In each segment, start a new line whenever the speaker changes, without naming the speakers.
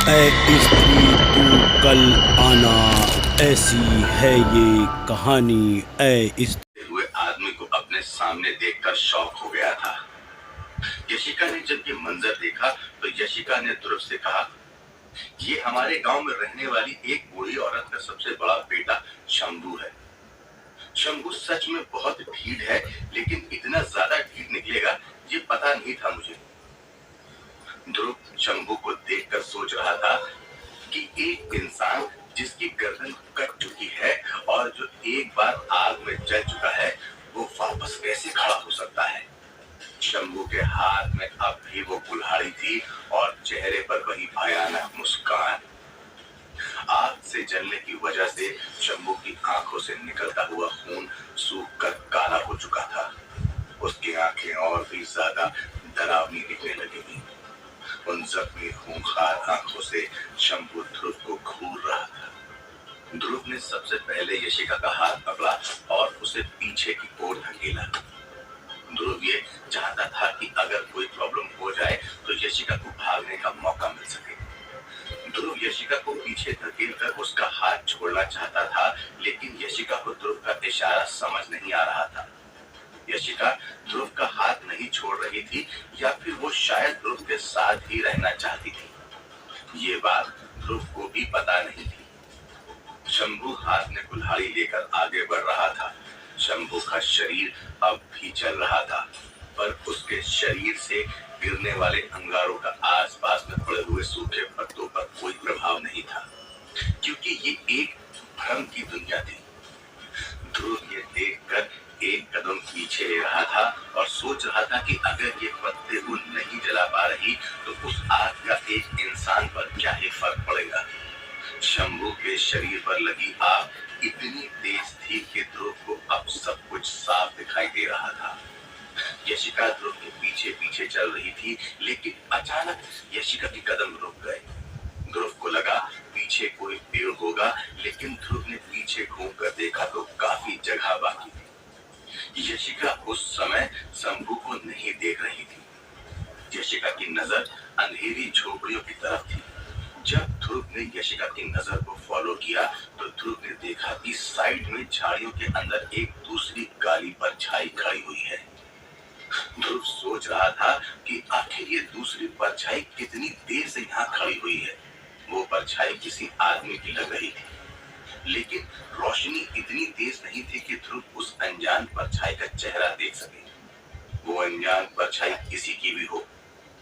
ऐ स्त्री तू कल आना, ऐसी है ये कहानी। ऐ स्त्री
हुए आदमी को अपने सामने देखकर शॉक हो गया था। यशिका ने जब ये मंजर देखा तो यशिका ने ध्रुव से कहा, ये हमारे गांव में रहने वाली एक बूढ़ी औरत का सबसे बड़ा बेटा शंभू है। शंभू सच में बहुत ढीठ है, लेकिन इतना ज्यादा ढीठ निकलेगा ये पता नहीं था मुझे। ध्रुव शंभू को देखकर सोच रहा था कि एक इंसान जिसकी गर्दन कट चुकी है और जो एक बार आग में जल चुका है, वो वापस कैसे खड़ा हो सकता है। शंभू के हाथ में अब भी वो कुल्हाड़ी थी और चेहरे पर वही भयानक मुस्कान। आग से जलने की वजह से शंभू की आंखों से निकलता हुआ खून सूख कर काला हो चुका था। उसकी आंखें और भी ज्यादा डरावनी दिखने लगी थी। उन जख्मी खूंखार आंखों से शंभू ध्रुव को घूर रहा था। ध्रुव ने सबसे पहले यशिका का हाथ पकड़ा और उसे पीछे की ओर धकेला। ध्रुव ये चाहता था कि अगर कोई प्रॉब्लम हो जाए तो यशिका को भागने का मौका मिल सके। ध्रुव यशिका को पीछे धकेलकर उसका हाथ छोड़ना चाहता था, लेकिन यशिका को ध्रुव का इशारा समझ नहीं आ रहा था। यशिका ध्रुव का हाथ नहीं छोड़ रही थी, या फिर वो शायद ध्रुव के साथ ही रहना चाहती थी। ये बात ध्रुव को भी पता नहीं थी। शंभू हाथ में कुल्हाड़ी लेकर आगे बढ़ रहा था। शंभू का शरीर अब भी चल रहा था, पर उसके शरीर से गिरने वाले अंगारों का आसपास में पड़े हुए सूखे पत्तों पर कोई प्रभाव नहीं था, क्योंकि ये एक भ्रम की दुनिया थी। ध्रुव ये देखकर एक कदम पीछे ले रहा था और सोच रहा था कि अगर ये पत्ते वो नहीं जला पा रही तो उस आग का एक इंसान पर क्या ही फर्क पड़ेगा। शंभू के शरीर पर लगी आग इतनी तेज थी कि ध्रुव को अब सब कुछ साफ दिखाई दे रहा था। यशिका ध्रुव के पीछे पीछे चल रही थी, लेकिन अचानक यशिका के कदम रुक गए। ध्रुव को लगा पीछे कोई पेड़ होगा, लेकिन ध्रुव ने पीछे घूमकर देखा तो काफी जगह बाकी थी। यशिका उस समय शंभू को नहीं देख रही थी। यशिका की नजर अंधेरी झोपड़ियों की तरफ थी। जब ध्रुव ने यशिका की नजर को फॉलो किया तो ध्रुव ने देखा कि साइड में झाड़ियों के अंदर एक दूसरी काली परछाई खड़ी हुई है। ध्रुव सोच रहा था कि आखिर ये दूसरी परछाई कितनी देर से यहाँ खड़ी हुई है। वो परछाई किसी आदमी की लग रही थी, लेकिन रोशनी इतनी तेज नहीं थी कि ध्रुव उस अनजान परछाई का चेहरा देख सके। वो अनजान परछाई किसी की भी हो,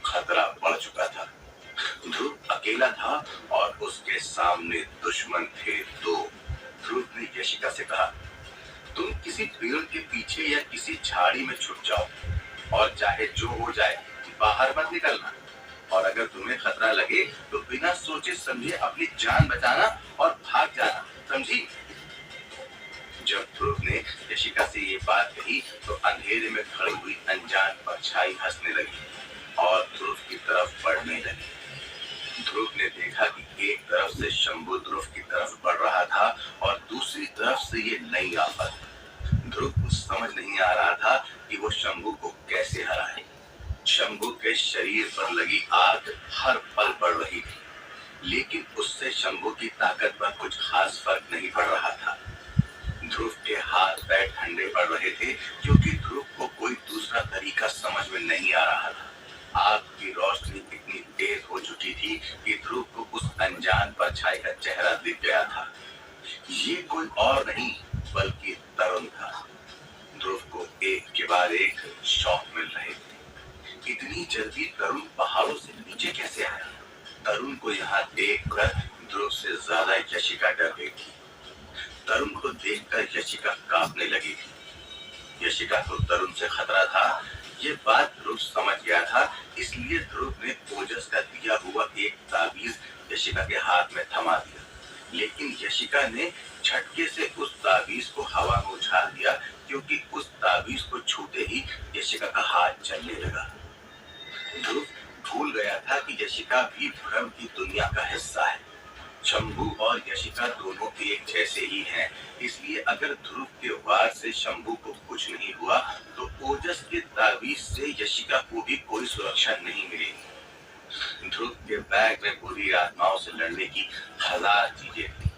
खतरा बढ़ चुका था। ध्रुव अकेला था और उसके सामने दुश्मन थे दो। ध्रुव ने यशिका से कहा, तुम किसी पेड़ के पीछे या किसी झाड़ी में छुप जाओ, और चाहे जो हो जाए बाहर मत निकलना, और अगर तुम्हें खतरा लगे तो बिना सोचे समझे अपनी जान बचाना और भाग जाना, समझी। जब ध्रुव ने यशिका से ये बात कही तो अंधेरे में खड़ी हुई अनजान परछाई हंसने लगी और ध्रुव की तरफ बढ़ने लगी। ध्रुव ने देखा कि एक तरफ से शंभू ध्रुव की तरफ बढ़ रहा था और दूसरी तरफ से ये नई आफत। ध्रुव को समझ नहीं आ रहा था कि वो शंभू को कैसे हराए। शंभू के शरीर पर लगी आग हर पल बढ़ रही थी, लेकिन उससे शंभू की ताकत पर कुछ खास फर्क नहीं पड़ रहा था। ध्रुव के हाथ पैर ठंडे पड़ रहे थे, क्योंकि ध्रुव को कोई दूसरा तरीका समझ में नहीं आ रहा था। आग की रोशनी इतनी तेज हो चुकी थी कि ध्रुव को उस अनजान परछाई का चेहरा दिख गया था। ये कोई और नहीं बल्कि तरुण था। ध्रुव को एक के बाद एक शॉक मिल रहे थे। इतनी जल्दी तरुण पहाड़ों से नीचे कैसे आया? तरुण को यहाँ देखकर ध्रुव से ज्यादा यशिका डर गई थी। तरुण को देखकर यशिका कांपने लगी थी। यशिका को तरुण से खतरा था, ये बात ध्रुव समझ गया था, इसलिए ध्रुव ने ओजस का दिया हुआ एक ताबीज यशिका के हाथ में थमा दिया। लेकिन यशिका ने झटके से उस ताबीज को हवा में उछाल दिया, क्योंकि उस ताबीज को छूते ही यशिका का हाथ चलने लगा। ध्रुव भूल गया था कि यशिका भी भ्रम की दुनिया का हिस्सा है। शंभू और यशिका दोनों एक जैसे ही हैं, इसलिए अगर ध्रुव के वार से शंभू को कुछ नहीं हुआ तो ओजस के ताबीज से यशिका को भी कोई सुरक्षा नहीं मिलेगी। ध्रुव के पैर बैग में बुरी आत्माओं से लड़ने की हजार चीजें थी,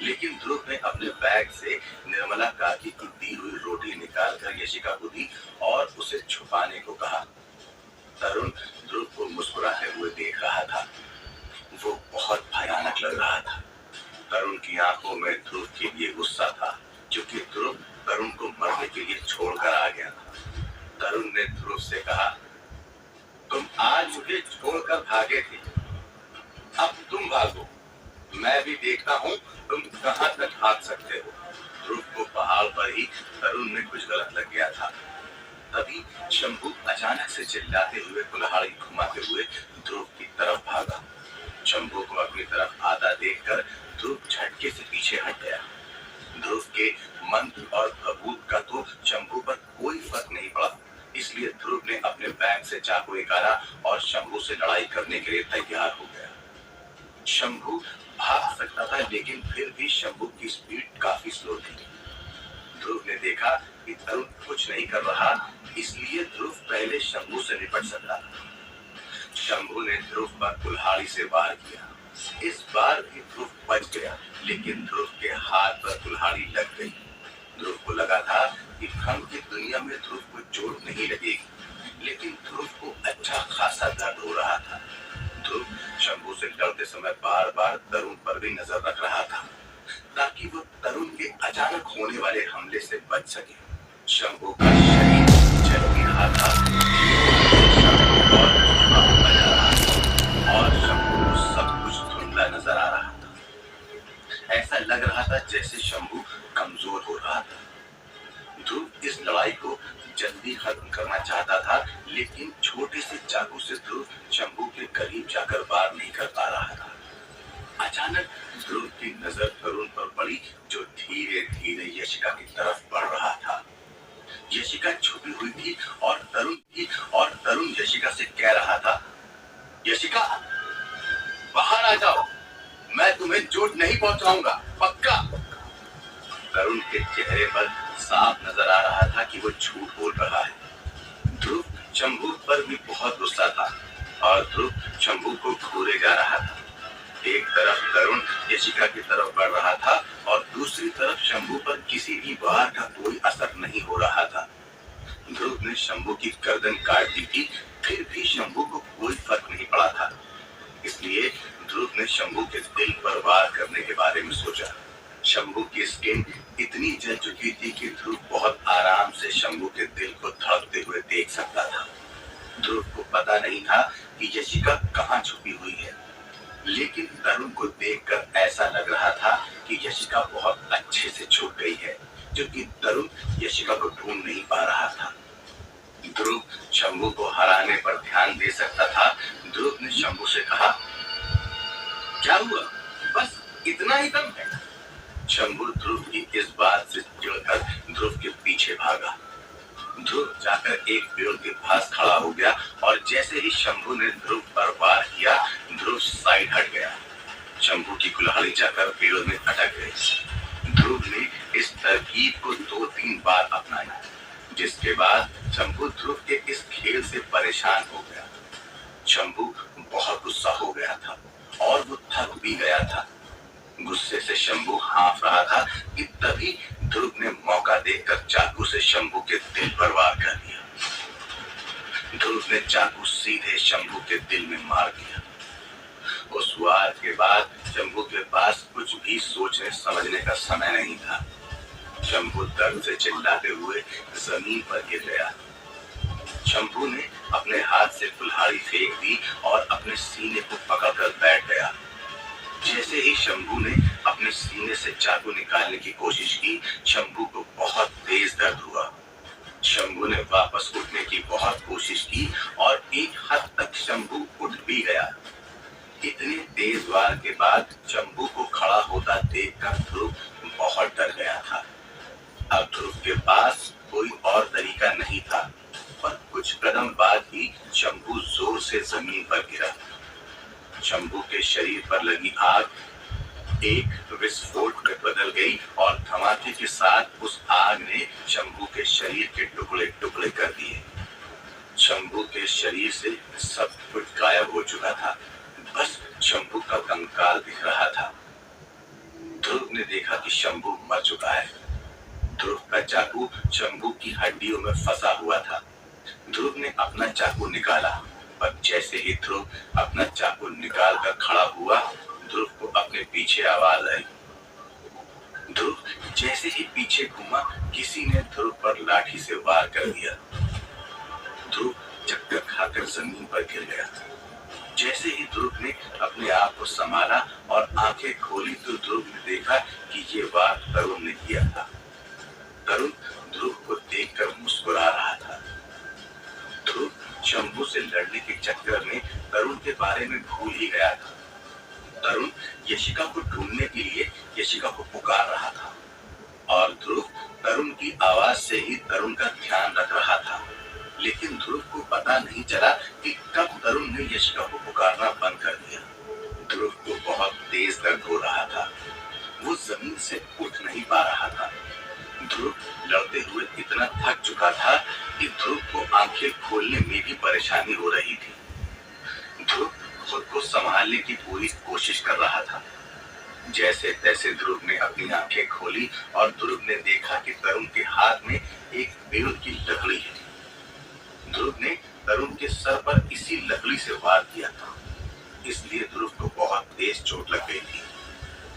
लेकिन ध्रुव ने अपने बैग से निर्मला काकी की दी हुई रोटी निकालकर यशिका को दी और उसे छुपाने को कहा। तरुण ध्रुव को मुस्कुराते हुए देख रहा था। वो बहुत भयानक लग रहा था। तरुण की आंखों में ध्रुव के लिए गुस्सा था, क्योंकि ध्रुव तरुण को मरने के लिए छोड़कर आ गया था। तरुण ने ध्रुव से कहा, तुम आज मुझे छोड़कर भागे थे, अब तुम भागो, मैं भी देखता हूँ तुम कहाँ तक भाग सकते हो। ध्रुव को पहाड़ पर ही तरुण में कुछ गलत लग गया था। तभी शंभू अचानक से चिल्लाते हुए कुल्हाड़ी घुमाते हुए ध्रुव की तरफ भागा। शंभू को अपनी तरफ आता देखकर ध्रुव झटके से पीछे हट गया। ध्रुव के मंत्र और भभूत का तो शंभू पर कोई फर्क नहीं पड़ा, इसलिए ध्रुव ने अपने बैग से चाकू निकाला और शंभू से लड़ाई करने के लिए तैयार हो गया। शंभू भाग सकता था, लेकिन फिर भी शंभू की स्पीड काफी स्लो थी। ध्रुव ने देखा कि तरुण कुछ नहीं कर रहा, इसलिए ध्रुव पहले शंभू से निपट सकता था। शंभू ने ध्रुव पर कुल्हाड़ी से वार किया। इस बार भी ध्रुव बच गया, लेकिन ध्रुव के हाथ पर कुल्हाड़ी लग गई। ध्रुव को लगा था कि भ्रम की दुनिया में ध्रुव को चोट नहीं लगेगी, लेकिन ध्रुव को अच्छा खासा दर्द हो रहा था। ध्रुव शंभू से लड़ते समय बार बार तरुण पर भी नजर रख रहा था, ताकि वो तरुण के अचानक होने वाले हमले से बच सके। शंभू का शरीर झटक रहा था और शंभू को सब कुछ धुंधला नजर आ रहा था। ऐसा लग रहा था जैसे शंभू कमजोर हो रहा था। ध्रुव इस लड़ाई को जल्दी खत्म करना चाहता था, लेकिन छोटे से चाकू से ध्रुव शंभू के करीब जाकर वार नहीं कर पा रहा था। अचानक ध्रुव की नजर तरुण पर पड़ी, जो धीरे धीरे यशिका की तरफ बढ़ रहा था। यशिका छुपी हुई थी और तरुण यशिका से कह रहा था, यशिका बाहर आ जाओ, मैं तुम्हें चोट नहीं पहुंचाऊंगा, पक्का। तरुण के चेहरे पर साफ नजर आ रहा था कि वो झूठ बोल रहा है। ध्रुव शंभू पर भी बहुत गुस्सा था और ध्रुव शंभू को घूरे जा रहा था। एक तरफ तरुण यशिका की तरफ बढ़ रहा था और दूसरी तरफ शंभू पर किसी भी वार का कोई असर नहीं हो रहा था। ध्रुव ने शंभू की गर्दन काट दी थी, फिर भी शंभू को कोई फर्क नहीं पड़ा था। इसलिए ध्रुव ने शंभू के दिल पर वार करने के बारे में सोचा। शंभू की स्किन इतनी जल चुकी थी कि ध्रुव बहुत आराम से शंभू के दिल को धड़कते हुए देख सकता था। ध्रुव को पता नहीं था कि यशिका कहाँ छुपी हुई है, लेकिन तरुण को देखकर ऐसा लग रहा था कि यशिका बहुत अच्छे से छुप गई है, क्योंकि तरुण यशिका को ढूंढ नहीं पा रहा था। ध्रुव शंभू को हराने पर ध्यान दे सकता था। ध्रुव ने शंभू से कहा, क्या हुआ, बस इतना ही दम है। शंभू ध्रुव की इस बात से चिढ़कर ध्रुव के पीछे भागा। ध्रुव जाकर एक पेड़ के पास खड़ा हो गया और जैसे ही शंभू ने ध्रुव पर वार किया, ध्रुव साइड हट गया। शंभू की कुल्हाड़ी जाकर पेड़ में अटक गई। ध्रुव ने इस तरकीब को 2-3 बार अपनाया, जिसके बाद शंभू ध्रुव के इस खेल से परेशान हो गया। शंभू बहुत गुस्सा हो गया था और वो थक भी गया था। गुस्से से शंभू हाँफ रहा था कि तभी ध्रुव ने मौका देखकर चाकू से शंभू के दिल पर वार कर दिया। ध्रुव ने चाकू सीधे शंभू के दिल में मार दिया। उस वार के बाद शंभू के पास कुछ भी सोचने समझने का समय नहीं था। शंभू दर्द से चिल्लाते हुए जमीन पर गिर गया। शंभू ने अपने हाथ से कुल्हाड़ी फेंक दी और अपने सीने को पकड़कर बैठ गया। जैसे ही शंभू ने अपने सीने से चाकू निकालने की कोशिश की, शंभू को बहुत तेज दर्द हुआ। शंभू ने वापस उठने की बहुत कोशिश की और एक हद तक शंभू उठ भी गया। इतने तेज वार के बाद शंभू को खड़ा होता देखकर ध्रुव बहुत डर गया था। अब ध्रुव के पास कोई और तरीका नहीं था, पर कुछ कदम बाद ही शंभू जोर से जमीन पर गिरा। शंभू के शरीर पर लगी आग एक विस्फोट में बदल गई और धमाके के साथ उस आग ने शंभू के शरीर के टुकड़े टुकड़े कर दिए। शंभू के शरीर से सब कुछ गायब हो चुका था। बस शंभू का कंकाल दिख रहा था। ध्रुव ने देखा कि शंभू मर चुका है। ध्रुव का चाकू शंभू की हड्डियों में फंसा हुआ था। ध्रुव ने अपना चाकू निकाला, पर जैसे ही ध्रुव अपना चाकू निकाल कर खड़ा हुआ, ध्रुव को अपने पीछे आवाज आई। ध्रुव जैसे ही पीछे घूमा, किसी ने ध्रुव पर लाठी से वार कर दिया। ध्रुव चक्कर खाकर जमीन पर गिर गया। जैसे ही ध्रुव ने अपने आप को संभाला और आंखें खोली, तो ध्रुव ने देखा कि ये वार तरुण ने किया था। तरुण ध्रुव को देखकर मुस्कुरा रहा था। ध्रुव शंभू से लड़ने के चक्कर में तरुण के बारे में भूल ही गया था। तरुण यशिका को ढूंढने के लिए यशिका को पुकार रहा था, और ध्रुव तरुण की आवाज से ही तरुण का ध्यान रख रहा था। लेकिन ध्रुव को पता नहीं चला कि कब तरुण ने यशिका को पुकारना बंद कर दिया। ध्रुव को बहुत तेज दर्द हो रहा था। वो जमीन से उठ नहीं पा रहा था। ध्रुव लड़ते हुए इतना थक चुका था कि ध्रुव को आंखें खोलने में भी परेशानी हो रही थी। ध्रुव खुद को संभालने की पूरी कोशिश कर रहा था। जैसे तैसे ध्रुव ने अपनी आंखें खोली और ध्रुव ने देखा कि तरुण के हाथ में एक पेड़ की लकड़ी है। ध्रुव ने तरुण के सर पर इसी लकड़ी से वार किया था, इसलिए ध्रुव को बहुत तेज चोट लग गई थी।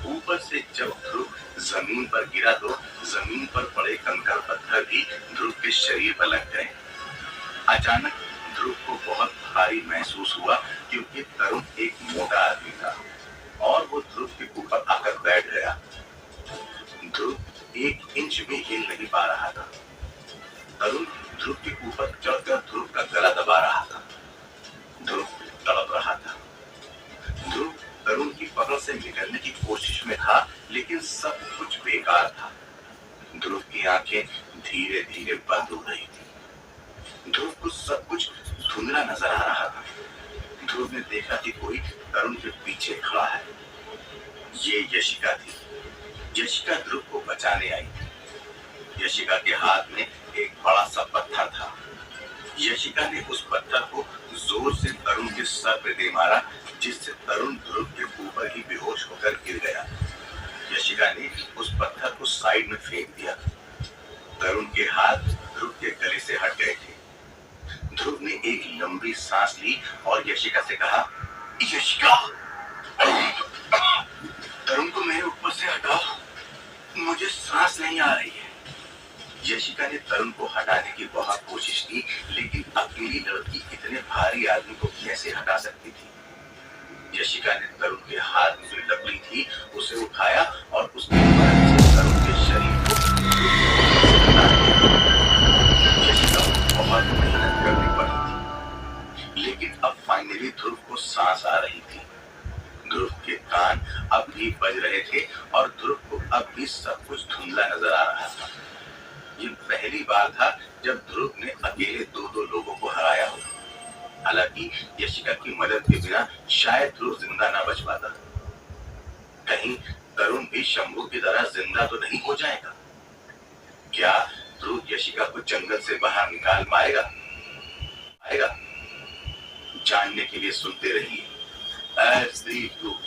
ऊपर से जब ध्रुव जमीन पर गिरा, तो जमीन पर पड़े कंकड़ पत्थर भी ध्रुव के शरीर पर लग गए। अचानक ध्रुव को बहुत भारी महसूस हुआ, क्योंकि तरुण एक मोटा आदमी था और वो ध्रुव के ऊपर आकर बैठ गया। ध्रुव 1 इंच भी हिल नहीं पा रहा था। तरुण ध्रुव के ऊपर चढ़कर ध्रुव का गला दबा रहा था। ध्रुव तड़प रहा था। ध्रुव तरुण की पकड़ से निकलने की कोशिश में था, लेकिन सब कुछ बेकार था। ध्रुव की आंखें धीरे धीरे बंद हो रही थी। ध्रुव को सब कुछ धुंधला नजर आ रहा था। ध्रुव ने देखा कि कोई तरुण के पीछे खड़ा है। ये यशिका थी। यशिका ध्रुव को बचाने आई थी। यशिका के हाथ में एक बड़ा सा पत्थर था। यशिका ने उस पत्थर को जोर से तरुण के सर पे दे मारा, जिससे तरुण ध्रुव के ऊपर ही बेहोश होकर गिर गया। यशिका ने उस पत्थर को साइड में फेंक दिया। तरुण के हाथ ध्रुव के गले से हट गए थे। ध्रुव ने एक लंबी सांस ली और यशिका से कहा, यशिका, तरुण को मेरे ऊपर से हटाओ, मुझे सांस नहीं आ रही है। यशिका ने तरुण को हटाने की बहुत कोशिश की, लेकिन अकेली लड़की इतने भारी आदमी को कैसे हटा सकती थी। यशिका ने तरुण के हाथ में जो लकड़ी थी उसे उठाया और उसकी मदद से तरुण के शरीर को हटा दिया। यशिका को बहुत मेहनत करनी पड़ी थी, लेकिन अब फाइनली ध्रुव को सांस आ रही थी। ध्रुव के कान अब भी बज रहे थे और ध्रुव को अब भी सब कुछ धुंधला नजर आ रहा था। ये पहली बार था जब ध्रुव ने अकेले 2 लोगों को हराया हो। हालांकि यशिका की मदद के बिना शायद ध्रुव जिंदा ना बच पाता। कहीं तरुण भी शंभू की तरह जिंदा तो नहीं हो जाएगा? क्या ध्रुव यशिका को जंगल से बाहर निकाल पाएगा? जानने के लिए सुनते रहिए।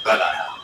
कल आया।